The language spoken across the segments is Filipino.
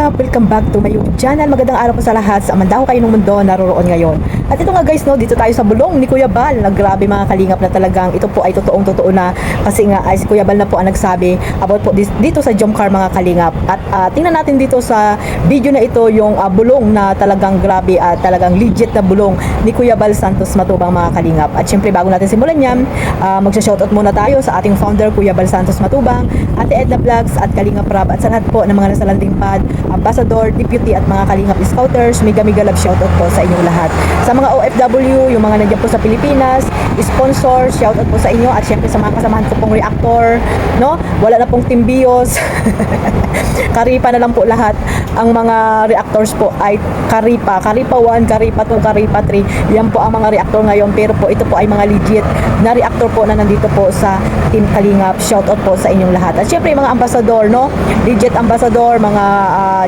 Kalingap! Welcome back to my YouTube channel. Magandang araw po sa lahat sa amandaho kayo ng mundo naroroon ngayon. At ito nga guys, no, dito tayo sa bulong ni Kuya Bal. Grabe mga kalingap na talagang ito po ay totoong-totoo na kasi nga ay si Kuya Bal na po ang nagsabi about po dito sa Jomcar mga kalingap. At tingnan natin dito sa video na ito yung bulong na talagang grabe at talagang legit na bulong ni Kuya Bal Santos Matubang mga kalingap. At syempre bago natin simulan yan, magsha-shoutout muna tayo sa ating founder Kuya Bal Santos Matubang, Ate Edna Vlogs at Kalingap Rab at sa lahat po ng mga nasa landing pad, ambassador, deputy at mga Kalingap scouters. Mega love shoutout po sa inyong lahat. Sa mga OFW, yung mga nandiyan po sa Pilipinas, sponsor, shoutout po sa inyo at syempre sa mga kasamahan ko pong reactor, no? Wala na pong Team Bios. Karipa na lang po lahat. Ang mga reactors po ay Karipa 1, Karipa 2, Karipa 3. Yan po ang mga reactor ngayon, pero po ito po ay mga legit na reactor po na nandito po sa Team Kalingap. Shoutout po sa inyong lahat. At syempre mga ambassador, no? Legit ambassador, mga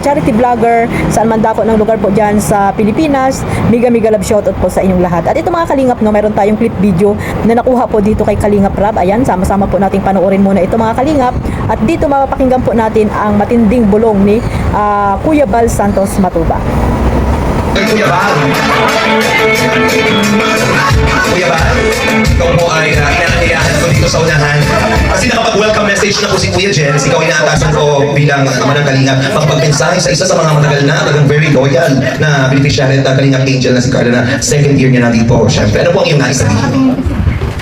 charity vlogger, saan man dako ng lugar po dyan sa Pilipinas. Mega love shoutout po sa inyong lahat. At ito mga Kalingap, no, meron tayong clip video na nakuha po dito kay Kalingap Rab. Ayan, sama-sama po nating panoorin muna ito mga Kalingap. At dito mapapakinggan po natin ang matinding bulong ni Kuya Bal Santos Matubang. Kuya Bal, ikaw po ay inaanyayahan ko dito sa unahan. Kasi nakapag-welcome message na po si Kuya Jens, ikaw inaatasan ko bilang ama ng Kalingap, makapag-mensahe sa isa sa mga matagal na, talagang very loyal na beneficiary at Kalingap Angel na si Carla na second year niya nandito. Siyempre, ano po ang iyong naisabihin?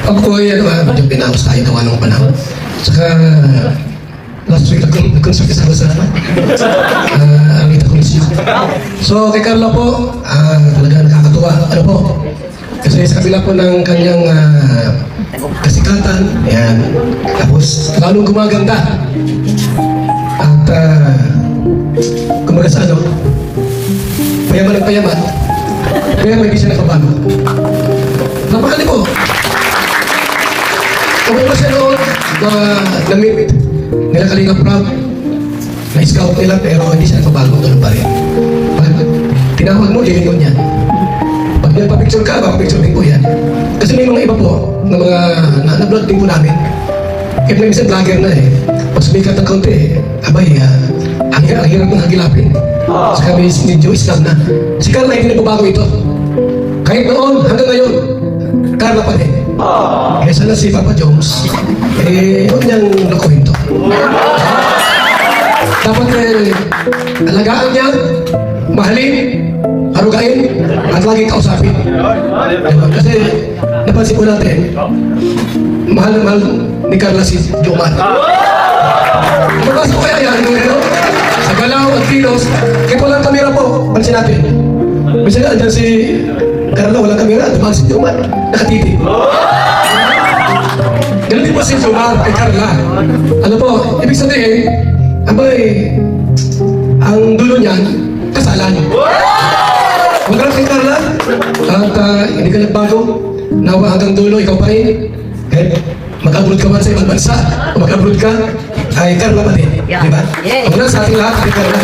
Ako po ay medyo pinausahay na ng panahon. Saka last week nag-concert sa Alita Coliseo. So kay Carla po, talaga nakakatuwa. Ano po? Kasi sa kabila po ng kanyang kasikatan, yan. Tapos lalong gumaganda. At kumbaga sa ano, payaman ng payaman, kaya may bisa nakabago. Napakali po. Kung ano siya noon, na-meet nila Kalingap Rab, na-scout nila pero hindi siya nagpabago, doon pa rin. Pag tinawag mo, lilingon yan. Pag nagpa-picture ka, mapapicture din po yan. Kasi may mga iba po, na mga na-vlog din po namin. Kahit may isang vlogger na eh. Pag sumikat ng kaunti, abay, ang hirap ng hagilapin. Saka may medyo Islam na. Si Carla hindi nagpabago ito. Kahit noon, hanggang ngayon, Carla pa din. Kaya sana si Papa Jones, huwag niyang nakuhin to. Dapat alagaan niya, mahalin, arugain, at laging kausapin. Diba? Kasi napansin po natin, mahal na mahal ni Carla si Joman. Mabasa ko kaya yan, sa galaw at kilos, kahit walang kamera po, pansin natin. Minsan andyan si Carla, walang kamera, dumahal si Joman, nakatiti. Ganun din po si Joman kay Carla. Ano po, ibig sabihin, abay, ang dulo niyan, kasalan. Magalang kay Carla, at hindi ka nagbago, nawa hanggang dulo, ikaw pa rin. Mag-abroad ka man sa ibang bansa, o mag-abroad ka, ay Carla pa din. Diba? Una sa ating lahat, kay Carla.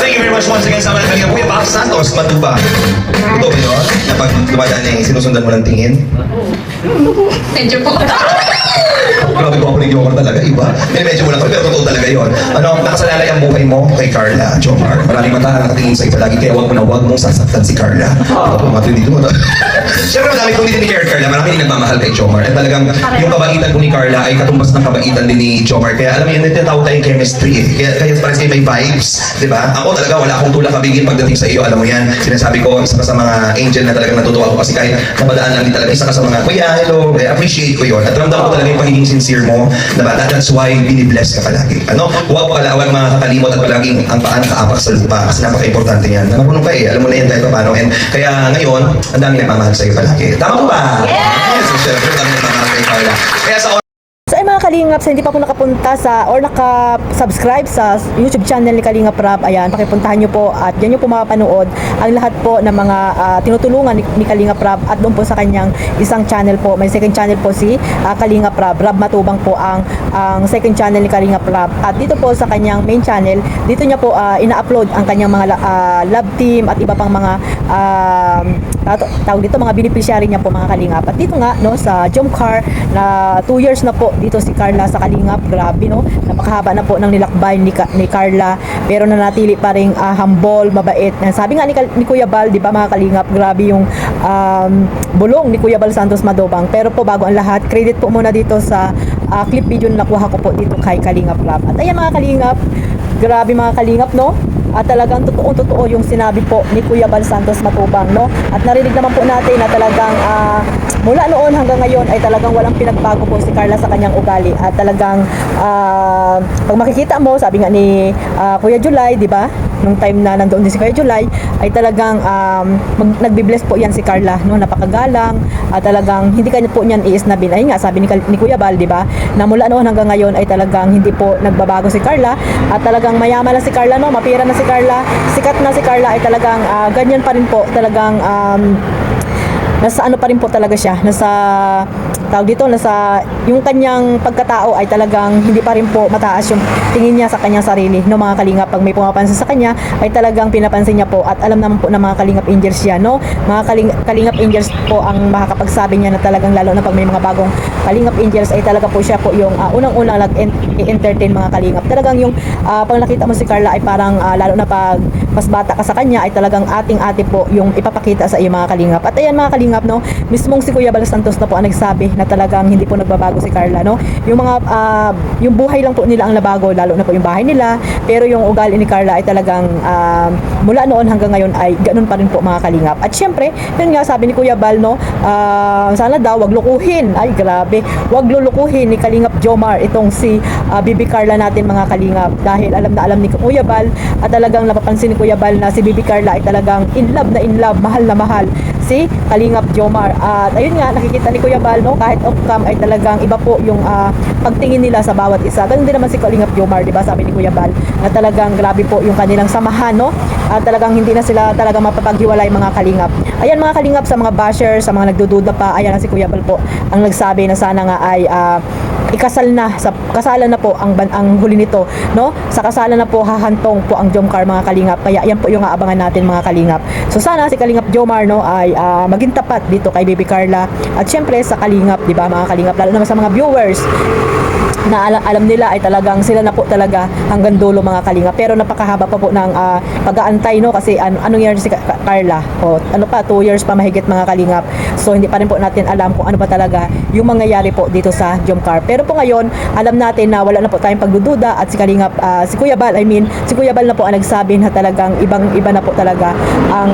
Thank you very much once again sa mga Kalingap. Kuya Bal Santos Matubang. Ito ba yun? Na pag dumadaan eh, sinusundan mo ng tingin? Medyo po. Grabe ko ako ng Jomar talaga, iba. Medyo mo lang, pero totoo talaga yun. Ano, nakasalalay ang buhay mo kay Carla, Jomar. Maraming mata ang nakatingin sa iba lagi, kaya huwag mong sasaktan si Carla. Ako, matindi mo. Siyempre, madami kong hindi ni Carla, marami din nagmamahal kay Jomar. At talagang yung kabaitan po ni Carla ay katumbas ng kabaitan din ni Jomar. Kaya alam mo yun, tinatawag tayong chemistry eh. Kaya parang may vibes, di ba? Ako talaga, wala akong tulak kabigin pagdating sa iyo. Alam mo yan, sinasabi ko, isa ka sa mga angel na talagang natutuwa ko kasi kahit napadaan lang din talaga, isa ka sa mga, kuya, hello, appreciate ko yun. At ramdam ko talaga yung pagiging sincere mo, diba? That's why binibless ka palagi. Ano? Huwag mga kakalimot at palaging ang paa nakaapak sa lupa kasi napaka-importante yan. Marunong ka eh. Alam mo na yan kahit paano. And kaya ngayon, ang dami nagmamahal sa'yo palagi. Tama ko ba? Yes! So, syempre, ang dami nagmamahal kay Carla. Kaya sa So ay mga Kalingap, sa hindi pa po nakapunta sa or naka-subscribe sa YouTube channel ni Kalingap Rab, ayan, pakipuntahan nyo po at yan nyo po mapapanood ang lahat po ng mga tinutulungan ni Kalingap Rab at doon po sa kanyang isang channel po. May second channel po si Kalingap Rab. Rab Matubang po ang second channel ni Kalingap Rab. At dito po sa kanyang main channel, dito niya po ina-upload ang kanyang mga love team at iba pang mga tawag dito, mga beneficiary niya po mga kalingap. At dito nga, no, sa Jomcar na 2 years na po dito si Carla sa kalingap. Grabe, no, napakahaba na po ng nilakbay ni Carla, pero nanatili pa rin humble, mabait. Sabi nga ni Kuya Bal, di ba mga kalingap, grabe yung bulong ni Kuya Bal Santos Madobang. Pero po bago ang lahat, credit po muna dito sa clip video na nakuha ko po dito kay Kalingap Rap. At ayan mga kalingap, grabe mga kalingap, no? At talagang totoo yung sinabi po ni Kuya Bal Santos Matubang, no? At narinig naman po natin na talagang mula noon hanggang ngayon ay talagang walang pinagbago po si Carla sa kanyang ugali. At talagang pag makikita mo, sabi nga ni Kuya July, di ba? Nung time na nandoon din si Kuya July, ay talagang nagbi-bless po yan si Carla, no? Napakagalang, at talagang hindi kanya po niyan iisnabin. Ayun nga, sabi ni Kuya Bal, di ba? Na mula noon hanggang ngayon ay talagang hindi po nagbabago si Carla, at talagang mayaman na si Carla, no? Mapira na si Carla, sikat na si Carla, ay talagang ganyan pa rin po, talagang nasa ano pa rin po talaga siya, nasa tawag dito, nasa yung kanyang pagkatao ay talagang hindi pa rin po mataas yung tingin niya sa kanyang sarili, no mga kalingap. Pag may pumapansin sa kanya ay talagang pinapansin niya po, at alam naman po ng mga kalingap angels siya, no? Mga kalingap angels po ang makakapagsabi niya na talagang, lalo na pag may mga bagong kalingap angels, ay talaga po siya po yung unang-unang nag-entertain mga kalingap. Talagang yung pag nakita mo si Carla ay parang lalo na pag mas bata ka sa kanya ay talagang ating-ate po yung ipapakita sa iyo mga kalingap. At ayan mga kalingap, no, mismong si Kuya Bal Santos na po ang nagsabi na talagang hindi po nagbabago si Carla, no? Yung mga yung buhay lang po nila ang nabago, lalo na po yung bahay nila, pero yung ugali ni Carla ay talagang mula noon hanggang ngayon ay ganun pa rin po mga kalingap. At syempre, yun nga sabi ni Kuya Bal, no, sana daw wag lukuhin. Ay grabe, wag lulukuhin ni Kalingap Jomar itong si Bibi Carla natin mga kalingap, dahil alam na alam ni Kuya Bal, at talagang napapansin ni Kuya Bal na si Bibi Carla ay talagang in love na in love, mahal na mahal si Kalingap Jomar. At ayun nga, nakikita ni Kuya Bal, no, kahit off cam ay talagang iba po yung pagtingin nila sa bawat isa. Ganun din naman si Kalingap Jomar, di ba? Sabi ni Kuya Bal na talagang grabe po yung kanilang samahan, no? At talagang hindi na sila talagang mapapaghiwalay mga kalingap. Ayan mga kalingap, sa mga bashers, sa mga nagdududa pa, ayan na si Kuya Bal po ang nagsabi na sana nga ay ikasal na, sa kasalan na po ang huli nito, no? Sa kasalan na po hahantong po ang Jomcar mga kalingap. Kaya yan po yung aabangan natin mga kalingap. So sana si Kalingap Jomar, no, ay maging tapat dito kay Baby Carla, at syempre sa kalingap, di ba mga kalingap, lalo naman sa mga viewers na alam nila ay talagang sila na po talaga hanggang dulo mga kalingap. Pero napakahaba pa po ng pag-aantay, no, kasi anong year si Carla, o ano pa, 2 years pa mahigit mga kalingap. So hindi pa rin po natin alam kung ano pa talaga yung mangyayari po dito sa Jomcar. Pero po ngayon, alam natin na wala na po tayong pagdududa, at si Kalingap, si Kuya Bal, si Kuya Bal na po ang nagsabi na talagang ibang-iba na po talaga ang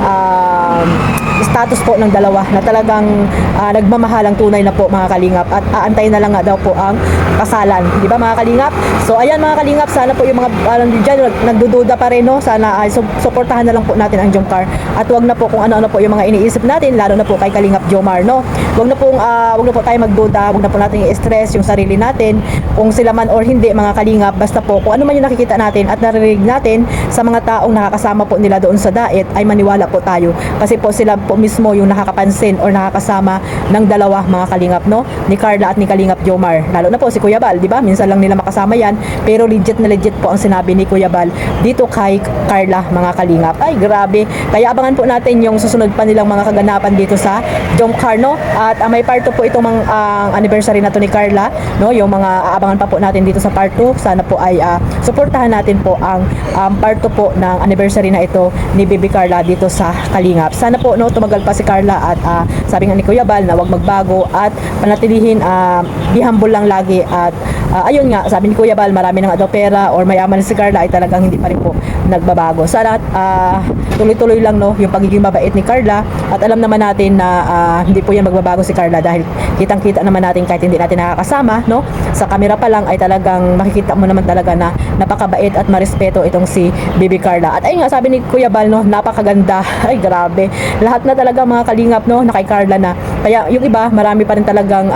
status po ng dalawa, na talagang nagmamahalang tunay na po mga kalingap, at aantayin na lang nga daw po ang kasalan, di ba mga kalingap? So ayan mga kalingap, sana po yung mga dyan nagdududa pa rin, no, sana suportahan na lang po natin ang Jomcar, at wag na po kung ano-ano po yung mga iniisip natin, lalo na po kay Kalingap Jomar, no? Wag na po tayo magduda, wag na po natin i-stress yung sarili natin kung sila man or hindi mga kalingap. Basta po kung ano man yung nakikita natin at narinig natin sa mga taong nakakasama po nila doon sa daet, ay maniwala po tayo, kasi po sila po mismo yung nakakapansin or nakakasama ng dalawa mga kalingap, no, ni Carla at ni Kalingap Jomar. Lalo na po si Kuya Bal, di ba? Minsan lang nila makasama yan, pero legit na legit po ang sinabi ni Kuya Bal dito kay Carla mga kalingap. Ay grabe, kaya abangan po natin yung susunod pa nilang mga kaganapan dito sa Jomcar, no? At may part 2 po itong anniversary na to ni Carla, no, yung mga aabangan pa po natin dito sa part 2. Sana po ay suportahan natin po ang part 2 po ng anniversary na ito ni Baby Carla dito sa Kalingap. Sana po, no, tumagal pa si Carla, at sabi nga ni Kuya Bal na wag magbago at panatilihin be humble lang lagi. At ayun nga, sabi ni Kuya Bal, marami na nga daw pera or mayaman si Carla, ay talagang hindi pa rin po nagbabago. Sana tuloy-tuloy lang, no, yung pagiging mabait ni Carla, at alam naman natin na hindi po yan magbabago si Carla, dahil kitang-kita naman natin kahit hindi natin nakakasama, no, sa camera pa lang ay talagang makikita mo naman talaga na napakabait at marespeto itong si Baby Carla. At ayun nga, sabi ni Kuya Bal, no, napakaganda. Ay grabe, lahat na talaga mga kalingap, no, na kay Carla na. Kaya yung iba, marami pa rin talagang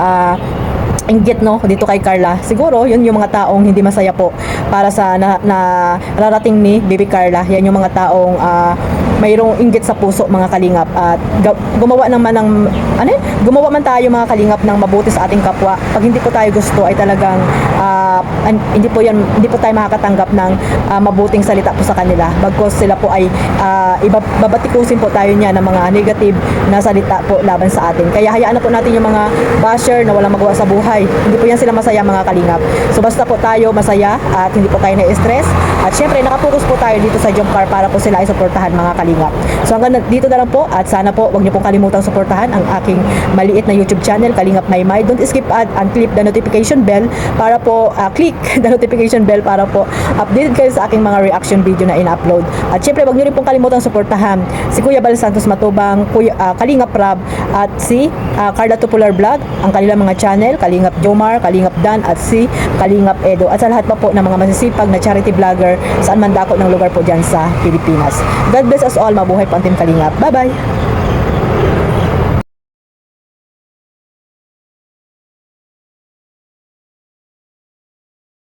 inggit, no, dito kay Carla. Siguro yun yung mga taong hindi masaya po para sa nararating ni Baby Carla. Yan yung mga taong mayroong inggit sa puso, mga kalingap, at gumawa naman ng gumawa man tayo, mga kalingap, ng mabuti sa ating kapwa. Pag hindi po tayo gusto ay talagang hindi po tayo makakatanggap ng mabuting salita po sa kanila, bagkos sila po ay babatikusin po tayo niya ng mga negative na salita po laban sa atin. Kaya hayaan na po natin yung mga basher na walang magawa sa buhay. Hindi po yan sila masaya, mga kalingap. So basta po tayo masaya at hindi po tayo na-stress, at syempre nakapokus po tayo dito sa Jump Car para po sila ay suportahan, mga kalingap. So hanggang dito na lang po, at sana po wag niyo pong kalimutang suportahan ang aking maliit na YouTube channel, Kalingap Maymay. Don't skip ad and click the notification bell para po click the notification bell para po updated kayo sa aking mga reaction video na in-upload. At syempre wag niyo rin pong kalimutang suportahan si Kuya Bal Santos Matubang, Kalingap Rab, at si Carla Tupular Vlog, ang kanilang mga channel, Kalingap Jomar, Kalingap Dan, at si Kalingap Edo, at sa lahat pa po ng mga masisipag na charity vlogger saan man dako ng lugar po dyan sa Pilipinas. God bless us all. Mabuhay po ang Team Kalingap. Bye-bye!